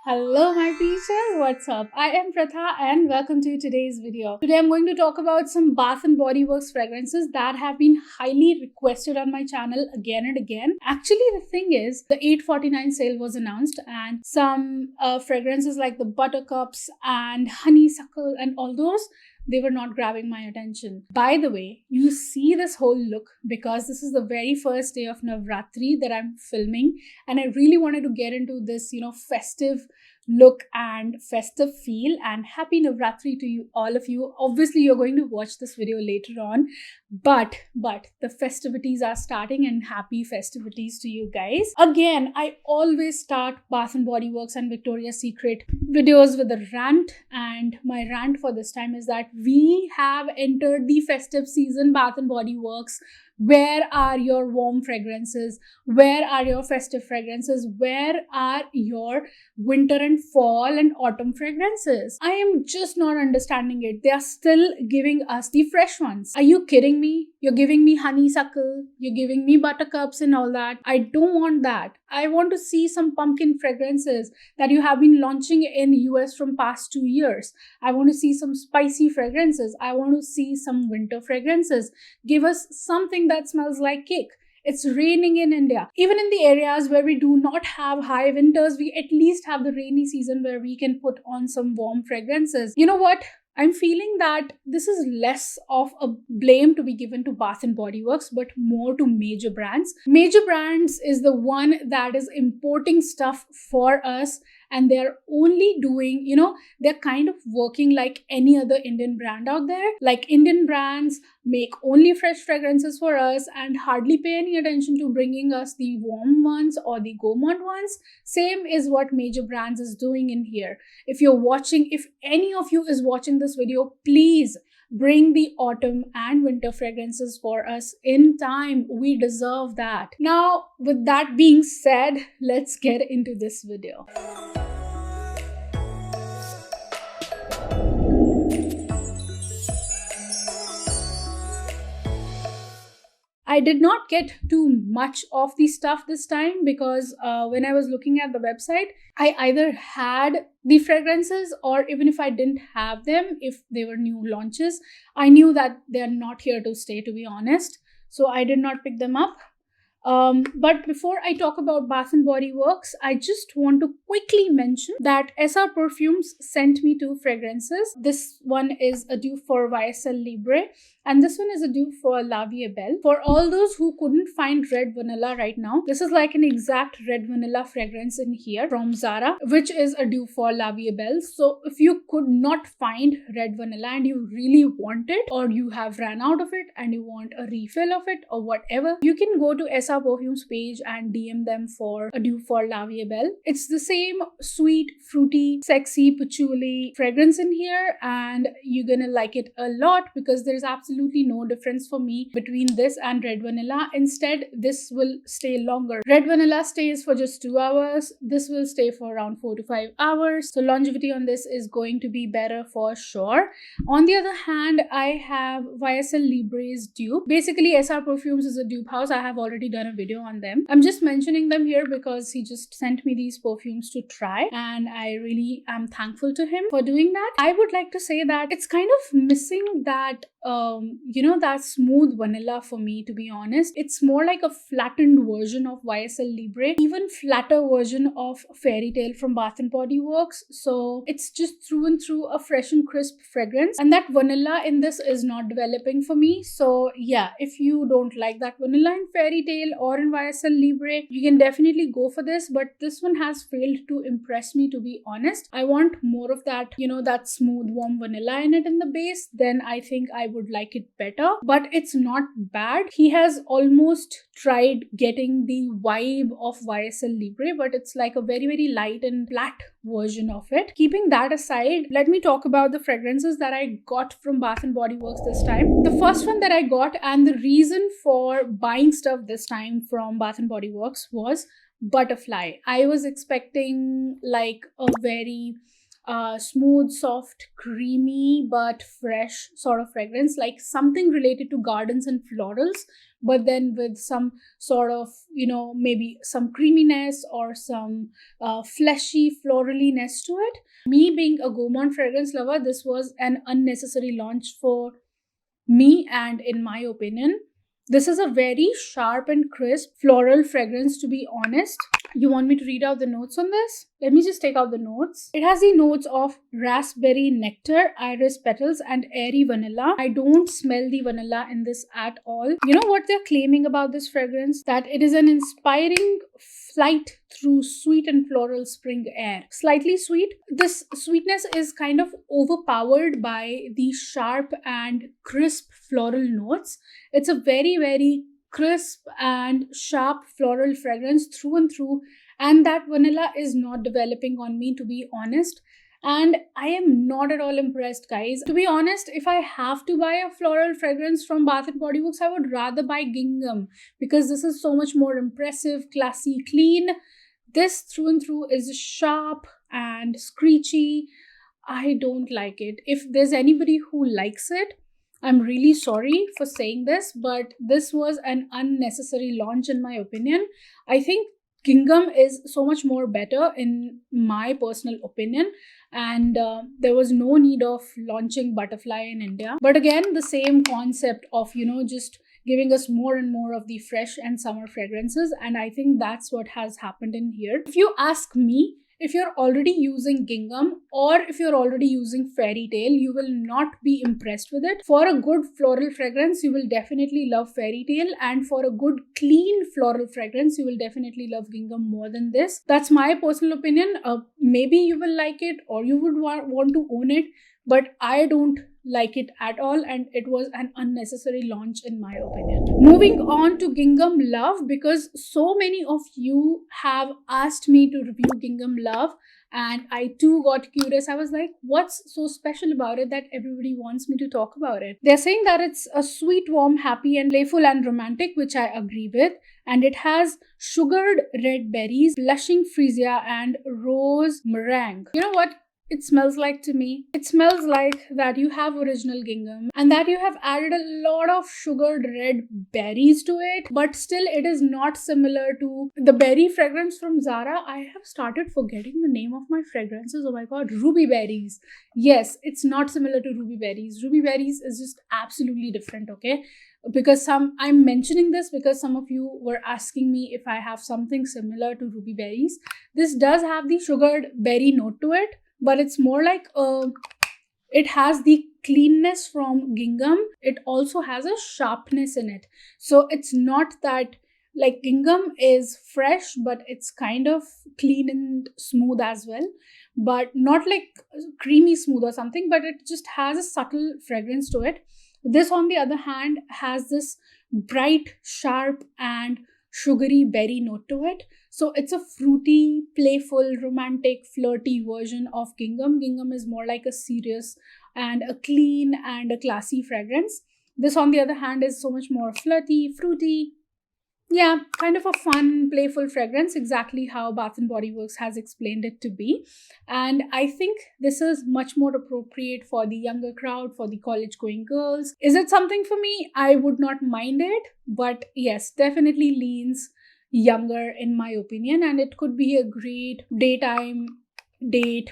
Hello my peaches, what's up? I am Pratha and welcome to today's video. Today I'm going to talk about some Bath & Body Works fragrances that have been highly requested on my channel again and again. Actually, the thing is, the 849 sale was announced and some fragrances like the Buttercups and Honeysuckle and all those, they were not grabbing my attention. By the way, you see this whole look because this is the very first day of Navratri that I'm filming, and I really wanted to get into this, festive look and festive feel. And happy Navratri to you, all of you. Obviously, you're going to watch this video later on, but the festivities are starting, and happy festivities to you guys. Again, I always start Bath & Body Works and Victoria's Secret videos with a rant, and my rant for this time is that we have entered the festive season. Bath & Body Works, where are your warm fragrances? Where are your festive fragrances? Where are your winter and fall and autumn fragrances? I am just not understanding it. They are still giving us the fresh ones. Are you kidding me? You're giving me honeysuckle, you're giving me buttercups and all that. I don't want that. I want to see some pumpkin fragrances that you have been launching in US from past 2 years. I want to see some spicy fragrances. I want to see some winter fragrances. Give us something that smells like cake. It's raining in India. Even in the areas where we do not have high winters, we at least have the rainy season where we can put on some warm fragrances. You know what? I'm feeling that this is less of a blame to be given to Bath & Body Works, but more to major brands. Major brands is the one that is importing stuff for us, and they're only doing, they're kind of working like any other Indian brand out there. Like Indian brands make only fresh fragrances for us and hardly pay any attention to bringing us the warm ones or the gourmand ones. Same is what major brands is doing in here. If any of you is watching this video, please bring the autumn and winter fragrances for us in time. We deserve that. Now, with that being said, let's get into this video. I did not get too much of the stuff this time because when I was looking at the website, I either had the fragrances, or even if I didn't have them, if they were new launches, I knew that they're not here to stay, to be honest. So I did not pick them up. But before I talk about Bath & Body Works, I just want to quickly mention that SR Perfumes sent me 2 fragrances. This one is a dupe for YSL Libre, and this one is a dupe for La Vie Belle. For all those who couldn't find red vanilla right now, this is like an exact red vanilla fragrance in here from Zara, which is a dupe for La Vie Belle. So if you could not find red vanilla and you really want it, or you have ran out of it and you want a refill of it or whatever, you can go to SR Perfumes page and DM them for a dupe for La Vie Belle. It's the same sweet, fruity, sexy, patchouli fragrance in here, and you're gonna like it a lot because there's absolutely no difference for me between this and red vanilla. Instead, this will stay longer. Red vanilla stays for just 2 hours. This will stay for around 4 to 5 hours. So longevity on this is going to be better for sure. On the other hand, I have YSL Libre's dupe. Basically, SR Perfumes is a dupe house. I have already done a video on them. I'm just mentioning them here because he just sent me these perfumes to try, and I really am thankful to him for doing that. I would like to say that it's kind of missing that that smooth vanilla for me, to be honest. It's more like a flattened version of YSL Libre, even flatter version of Fairy Tale from Bath & Body Works. So it's just through and through a fresh and crisp fragrance, and that vanilla in this is not developing for me. So yeah, if you don't like that vanilla in Fairy Tale or in YSL Libre, you can definitely go for this, but this one has failed to impress me, to be honest. I want more of that, that smooth warm vanilla in it in the base. Then I think I would like it better, but it's not bad. He has almost tried getting the vibe of YSL Libre, but it's like a very, very light and flat version of it. Keeping that aside, let me talk about the fragrances that I got from Bath & Body Works this time. The first one that I got, and the reason for buying stuff this time from Bath & Body Works, was Butterfly. I was expecting like a very smooth, soft, creamy, but fresh sort of fragrance, like something related to gardens and florals, but then with some sort of, maybe some creaminess or some fleshy floraliness to it. Me being a gourmand fragrance lover, this was an unnecessary launch for me, and in my opinion, this is a very sharp and crisp floral fragrance, to be honest. You want me to read out the notes on this? Let me just take out the notes. It has the notes of raspberry nectar, iris petals, and airy vanilla. I don't smell the vanilla in this at all. You know what they're claiming about this fragrance? That it is an inspiring flight through sweet and floral spring air. Slightly sweet. This sweetness is kind of overpowered by the sharp and crisp floral notes. It's a very, very crisp and sharp floral fragrance through and through, and that vanilla is not developing on me, to be honest, and I am not at all impressed, guys. To be honest, if I have to buy a floral fragrance from Bath & Body Works, I would rather buy Gingham, because this is so much more impressive, classy, clean. This through and through is sharp and screechy. I don't like it. If there's anybody who likes it, I'm really sorry for saying this, but this was an unnecessary launch in my opinion. I think Gingham is so much more better in my personal opinion, and there was no need of launching Butterfly in India. But again, the same concept of, just giving us more and more of the fresh and summer fragrances, and I think that's what has happened in here. If you ask me, if you're already using Gingham or if you're already using Fairy Tale, you will not be impressed with it. For a good floral fragrance, you will definitely love Fairy Tale, and for a good clean floral fragrance, you will definitely love Gingham more than this. That's my personal opinion. Maybe you will like it or you would want to own it, but I don't like it at all, and it was an unnecessary launch in my opinion. Moving on to Gingham Love, because so many of you have asked me to review Gingham Love, and I too got curious. I was like, what's so special about it that everybody wants me to talk about it? They're saying that it's a sweet, warm, happy, and playful and romantic, which I agree with. And it has sugared red berries, blushing freesia, and rose meringue. You know what it smells like to me? It smells like that you have original Gingham and that you have added a lot of sugared red berries to it, but still it is not similar to the berry fragrance from Zara. I have started forgetting the name of my fragrances. Oh my god, Ruby Berries. Yes, it's not similar to Ruby Berries. Ruby Berries is just absolutely different, okay? Because I'm mentioning this because some of you were asking me if I have something similar to Ruby Berries. This does have the sugared berry note to it, but it's more like it has the cleanness from Gingham. It also has a sharpness in it. So it's not that, like, Gingham is fresh, but it's kind of clean and smooth as well, but not like creamy smooth or something, but it just has a subtle fragrance to it. This, on the other hand, has this bright, sharp, and sugary berry note to it. So it's a fruity, playful, romantic, flirty version of Gingham. Gingham is more like a serious and a clean and a classy fragrance. This, on the other hand, is so much more flirty, fruity. Yeah, kind of a fun, playful fragrance, exactly how Bath & Body Works has explained it to be. And I think this is much more appropriate for the younger crowd, for the college-going girls. Is it something for me? I would not mind it, but yes, definitely leans younger in my opinion, and it could be a great daytime date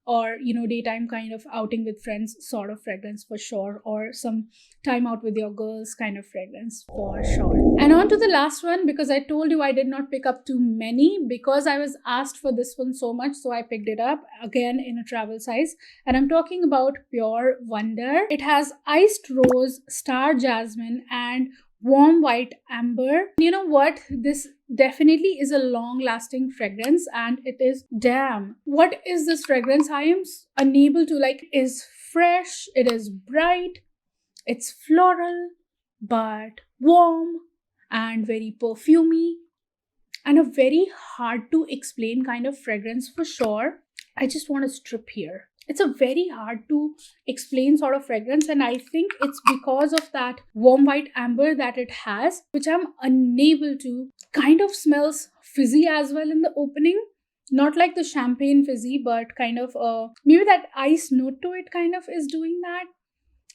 or daytime kind of outing with friends sort of fragrance for sure, or some time out with your girls kind of fragrance for sure. And on to the last one, because I told you I did not pick up too many because I was asked for this one so much, so I picked it up again in a travel size, and I'm talking about Pure Wonder. It has iced rose, star jasmine, and warm white amber. You know what? This definitely is a long-lasting fragrance, and it is damn. What is this fragrance? I am unable to like. Is fresh. It is bright. It's floral, but warm and very perfumey, and a very hard to explain kind of fragrance for sure. I just want to strip here. It's a very hard to explain sort of fragrance, and I think it's because of that warm white amber that it has, which I'm unable to. Kind of smells fizzy as well in the opening, Not like the champagne fizzy, but kind of maybe that ice note to it kind of is doing that.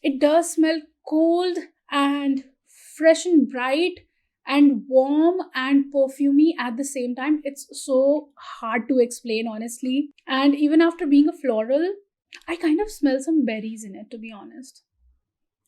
It does smell cold and fresh and bright and warm and perfumey at the same time. It's so hard to explain, honestly. And even after being a floral, I kind of smell some berries in it, to be honest.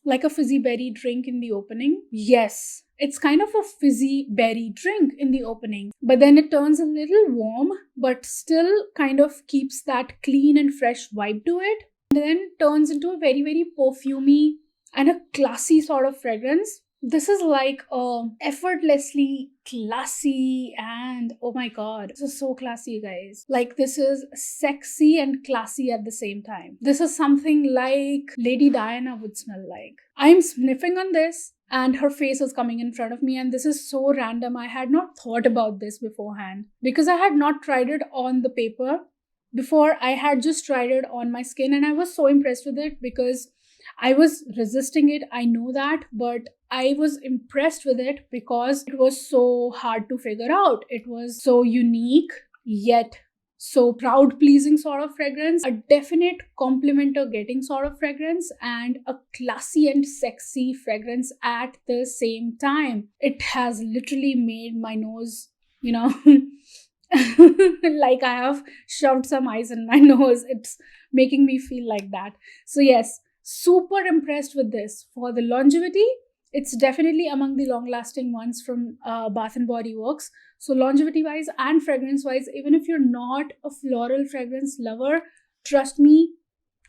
Like a fizzy berry drink in the opening. Yes, it's kind of a fizzy berry drink in the opening, but then it turns a little warm, but still kind of keeps that clean and fresh vibe to it. And then turns into a very, very perfumey and a classy sort of fragrance. This is like effortlessly classy, and oh my god, this is so classy, guys. Like, this is sexy and classy at the same time. This is something like Lady Diana would smell like. I'm sniffing on this and her face is coming in front of me, and this is so random. I had not thought about this beforehand because I had not tried it on the paper before. I had just tried it on my skin and I was so impressed with it because I was resisting it, I know that, but I was impressed with it because it was so hard to figure out. It was so unique, yet so crowd pleasing sort of fragrance, a definite complimenter getting sort of fragrance, and a classy and sexy fragrance at the same time. It has literally made my nose, like I have shoved some ice in my nose. It's making me feel like that. So, yes, super impressed with this. For the longevity, it's definitely among the long lasting ones from Bath and Body Works. So, longevity wise and fragrance wise, even if you're not a floral fragrance lover, trust me,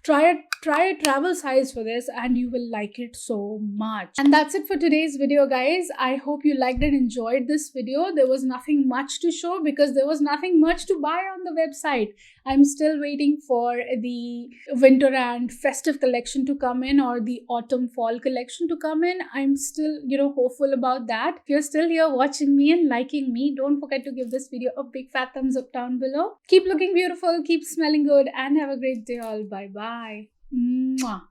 try a travel size for this and you will like it so much. And that's it for today's video, guys. I hope you liked and enjoyed this video. There was nothing much to show because there was nothing much to buy on the website. I'm still waiting for the winter and festive collection to come in, or the autumn fall collection to come in. I'm still, hopeful about that. If you're still here watching me and liking me, don't forget to give this video a big fat thumbs up down below. Keep looking beautiful, keep smelling good, and have a great day all. Bye bye. Mwah.